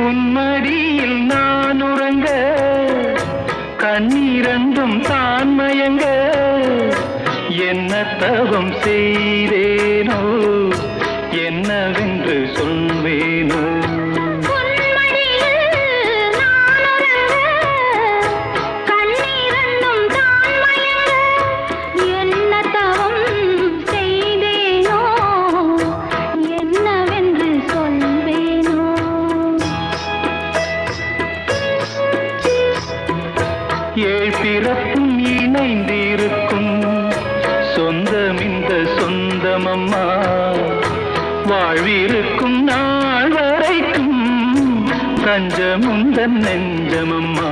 உன்மடியில் நான் உறங்க கண்ணீரண்டும் தான் மயங்க என்ன தவம் செய்தேனோ என்னவென்று சொல்வேனோ ஏழ் பிறப்பும் இணைந்திருக்கும் சொந்தம் இந்த சொந்தமம்மா வாழ்விருக்கும் நாள் வரைக்கும் தஞ்சமுந்தன் நெஞ்சமம்மா